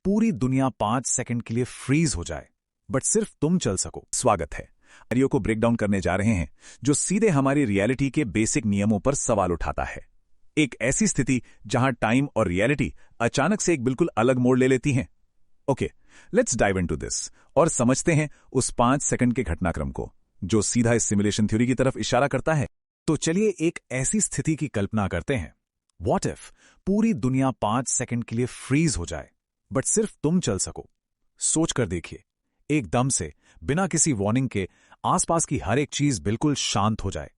पूरी दुनिया 5 सेकंड के लिए फ्रीज हो जाए, बट सिर्फ तुम चल सको। स्वागत है। सिनेरियो को ब्रेक डाउन करने जा रहे हैं जो सीधे हमारी रियलिटी के बेसिक नियमों पर सवाल उठाता है। एक ऐसी स्थिति जहां टाइम और रियलिटी अचानक से एक बिल्कुल अलग मोड़ ले लेती हैं। Okay, let's dive into this और समझते हैं उस 5 सेकंड के घटनाक्रम को जो सीधा इस सिमुलेशन थ्योरी की तरफ इशारा करता है। तो चलिए एक ऐसी स्थिति की कल्पना करते हैं। व्हाट इफ पूरी दुनिया 5 सेकंड के लिए फ्रीज हो जाए, बट सिर्फ तुम चल सको। सोच कर देखिए, एकदम से बिना किसी वार्निंग के आसपास की हर एक चीज बिल्कुल शांत हो जाए।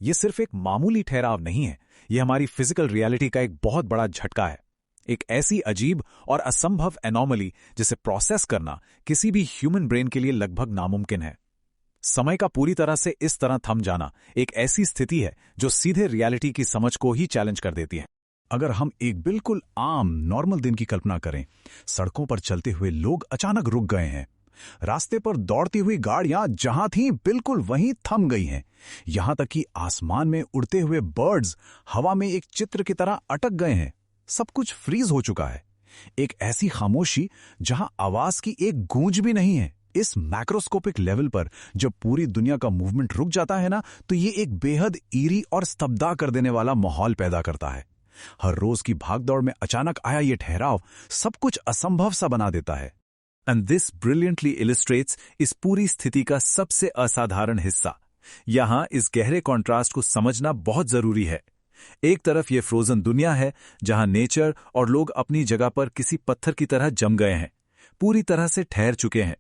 यह सिर्फ एक मामूली ठहराव नहीं है, यह हमारी फिजिकल रियलिटी का एक बहुत बड़ा झटका है। एक ऐसी अजीब और असंभव एनॉमली जिसे प्रोसेस करना किसी भी ह्यूमन ब्रेन के लिए लगभग नामुमकिन है। समय का पूरी तरह से इस तरह थम जाना एक ऐसी स्थिति है जो सीधे रियलिटी की समझ को ही चैलेंज कर देती है। अगर हम एक बिल्कुल आम नॉर्मल दिन की कल्पना करें, सड़कों पर चलते हुए लोग अचानक रुक गए हैं। रास्ते पर दौड़ती हुई गाड़ियां जहां थीं बिल्कुल वहीं थम गई हैं। यहां तक कि आसमान में उड़ते हुए बर्ड्स हवा में एक चित्र की तरह अटक गए हैं। सब कुछ फ्रीज हो चुका है। एक ऐसी खामोशी जहां आवाज की एक गूंज भी नहीं है। इस मैक्रोस्कोपिक लेवल पर जब पूरी दुनिया का मूवमेंट रुक जाता है ना, तो ये एक बेहद ईरी और स्तब्धा कर देने वाला माहौल पैदा करता है। हर रोज की भागदौड़ में अचानक आया ये ठहराव सब कुछ असंभव सा बना देता है। एंड दिस ब्रिलियंटली इलिस्ट्रेट्स इस पूरी स्थिति का सबसे असाधारण हिस्सा। यहां इस गहरे कॉन्ट्रास्ट को समझना बहुत जरूरी है। एक तरफ ये फ्रोजन दुनिया है जहां नेचर और लोग अपनी जगह पर किसी पत्थर की तरह जम गए हैं, पूरी तरह से ठहर चुके हैं।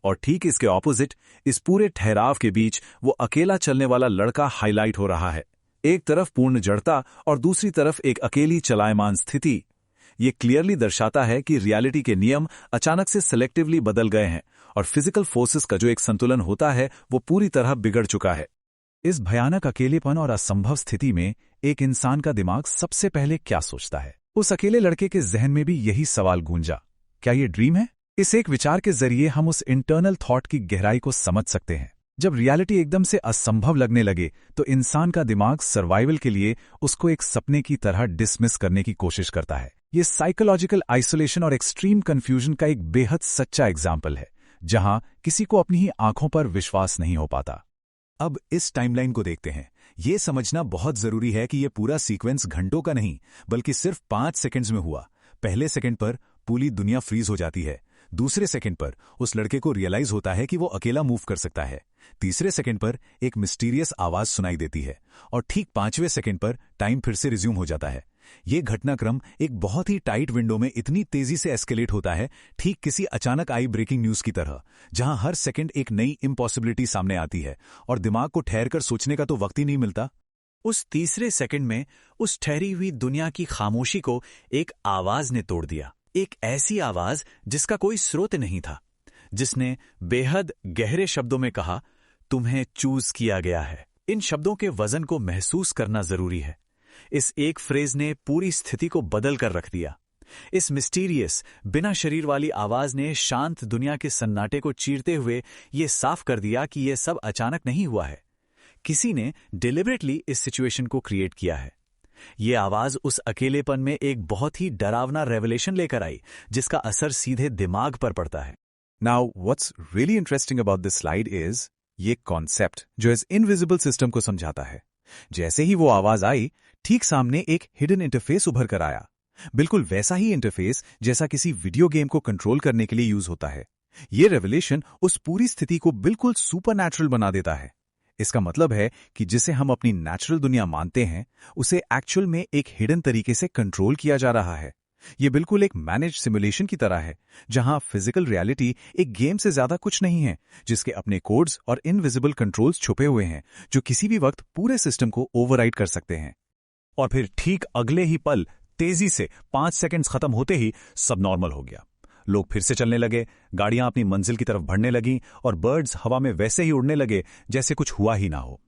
और ठीक इसके ऑपोजिट, इस पूरे ठहराव के बीच वो अकेला चलने वाला लड़का हाईलाइट हो रहा है। एक तरफ पूर्ण जड़ता और दूसरी तरफ एक अकेली चलायमान स्थिति। ये क्लियरली दर्शाता है कि रियलिटी के नियम अचानक से सेलेक्टिवली बदल गए हैं और फिजिकल फोर्सेस का जो एक संतुलन होता है वो पूरी तरह बिगड़ चुका है। इस भयानक अकेलेपन और असंभव स्थिति में एक इंसान का दिमाग सबसे पहले क्या सोचता है? उस अकेले लड़के के जहन में भी यही सवाल गूंजा, क्या ये ड्रीम है? इस एक विचार के जरिए हम उस इंटरनल थॉट की गहराई को समझ सकते हैं। जब रियलिटी एकदम से असंभव लगने लगे तो इंसान का दिमाग सर्वाइवल के लिए उसको एक सपने की तरह डिसमिस करने की कोशिश करता है। ये साइकोलॉजिकल आइसोलेशन और एक्सट्रीम कंफ्यूजन का एक बेहद सच्चा एग्जाम्पल है, जहां किसी को अपनी ही आंखों पर विश्वास नहीं हो पाता। अब इस टाइमलाइन को देखते हैं। ये समझना बहुत जरूरी है कि यह पूरा सीक्वेंस घंटों का नहीं बल्कि सिर्फ 5 सेकंड्स में हुआ। पहले सेकंड पर पूरी दुनिया फ्रीज हो जाती है। दूसरे सेकंड पर उस लड़के को रियलाइज होता है कि वो अकेला मूव कर सकता है। तीसरे सेकंड पर एक मिस्टीरियस आवाज सुनाई देती है और ठीक 5वें सेकंड पर टाइम फिर से रिज्यूम हो जाता है। ये घटनाक्रम एक बहुत ही टाइट विंडो में इतनी तेजी से एस्केलेट होता है, ठीक किसी अचानक आई ब्रेकिंग न्यूज की तरह, जहां हर सेकंड एक नई इम्पॉसिबिलिटी सामने आती है और दिमाग को ठहर कर सोचने का तो वक्त ही नहीं मिलता। उस तीसरे सेकंड में उस ठहरी हुई दुनिया की खामोशी को एक आवाज ने तोड़ दिया। एक ऐसी आवाज जिसका कोई स्रोत नहीं था, जिसने बेहद गहरे शब्दों में कहा, तुम्हें चूज किया गया है। इन शब्दों के वजन को महसूस करना जरूरी है। इस एक फ्रेज ने पूरी स्थिति को बदल कर रख दिया। इस मिस्टीरियस बिना शरीर वाली आवाज ने शांत दुनिया के सन्नाटे को चीरते हुए ये साफ कर दिया कि यह सब अचानक नहीं हुआ है। किसी ने डिलिबरेटली इस सिचुएशन को क्रिएट किया है। ये आवाज उस अकेलेपन में एक बहुत ही डरावना रेवलेशन लेकर आई, जिसका असर सीधे दिमाग पर पड़ता है। Now what's really interesting about this slide is ये कॉन्सेप्ट जो इस इनविजिबल सिस्टम को समझाता है। जैसे ही वो आवाज आई, ठीक सामने एक हिडन इंटरफेस उभर कर आया। बिल्कुल वैसा ही इंटरफेस जैसा किसी वीडियो गेम को कंट्रोल करने के लिए यूज होता है। ये रेवलेशन उस पूरी स्थिति को बिल्कुल सुपरनैचुरल बना देता है। इसका मतलब है कि जिसे हम अपनी नेचुरल दुनिया मानते हैं, उसे एक्चुअल में एक हिडन तरीके से कंट्रोल किया जा रहा है। ये बिल्कुल एक मैनेज सिमुलेशन की तरह है, जहां फिजिकल रियलिटी एक गेम से ज्यादा कुछ नहीं है, जिसके अपने कोड्स और इनविजिबल कंट्रोल्स छुपे हुए हैं, जो किसी भी वक्त पूरे सिस्टम को ओवरराइड कर सकते हैं। और फिर ठीक अगले ही पल तेजी से 5 सेकंड्स खत्म होते ही सब नॉर्मल हो गया। लोग फिर से चलने लगे, गाड़ियां अपनी मंजिल की तरफ बढ़ने लगीं और बर्ड्स हवा में वैसे ही उड़ने लगे जैसे कुछ हुआ ही ना हो।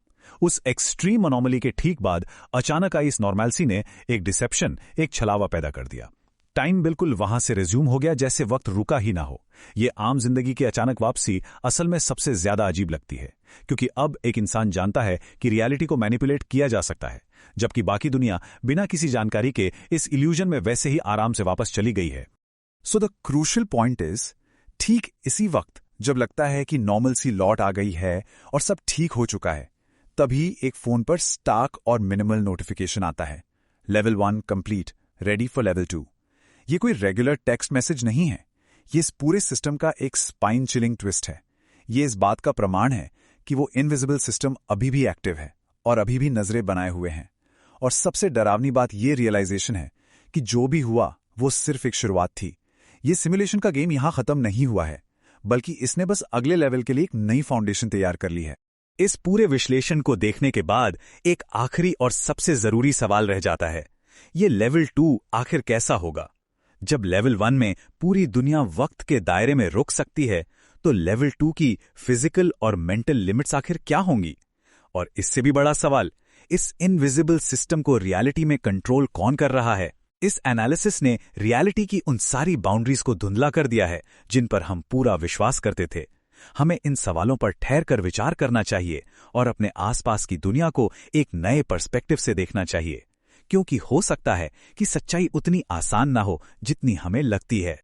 उस एक्सट्रीम अनोमली के ठीक बाद अचानक आई इस नॉर्मैलिटी ने एक डिसेप्शन, एक छलावा पैदा कर दिया। टाइम बिल्कुल वहां से रिज्यूम हो गया जैसे वक्त रुका ही ना हो। ये आम जिंदगी की अचानक वापसी असल में सबसे ज्यादा अजीब लगती है, क्योंकि अब एक इंसान जानता है कि रियलिटी को मैनिपुलेट किया जा सकता है, जबकि बाकी दुनिया बिना किसी जानकारी के इस इल्यूजन में वैसे ही आराम से वापस चली गई है। So the crucial point is, ठीक इसी वक्त जब लगता है कि नॉर्मल सी लौट आ गई है और सब ठीक हो चुका है, तभी एक फोन पर स्टार्क और मिनिमल नोटिफिकेशन आता है, level 1 complete, ready for level 2। ये कोई रेगुलर टेक्स्ट मैसेज नहीं है, ये इस पूरे सिस्टम का एक स्पाइन चिलिंग ट्विस्ट है। ये इस बात का प्रमाण है कि वो इनविजिबल सिस्टम अभी भी एक्टिव है और अभी भी नजरें बनाए हुए हैं। और सबसे डरावनी बात ये रियलाइजेशन है कि जो भी हुआ वो सिर्फ एक शुरुआत थी। ये सिमुलेशन का गेम यहां खत्म नहीं हुआ है, बल्कि इसने बस अगले लेवल के लिए एक नई फाउंडेशन तैयार कर ली है। इस पूरे विश्लेषण को देखने के बाद एक आखिरी और सबसे जरूरी सवाल रह जाता है, ये लेवल 2 आखिर कैसा होगा? जब लेवल 1 में पूरी दुनिया वक्त के दायरे में रुक सकती है, तो लेवल 2 की फिजिकल और मेंटल लिमिट्स आखिर क्या होंगी? और इससे भी बड़ा सवाल, इस इनविजिबल सिस्टम को रियलिटी में कंट्रोल कौन कर रहा है? इस एनालिसिस ने रियलिटी की उन सारी बाउंड्रीज को धुंधला कर दिया है जिन पर हम पूरा विश्वास करते थे। हमें इन सवालों पर ठहर कर विचार करना चाहिए और अपने आसपास की दुनिया को एक नए पर्सपेक्टिव से देखना चाहिए, क्योंकि हो सकता है कि सच्चाई उतनी आसान ना हो जितनी हमें लगती है।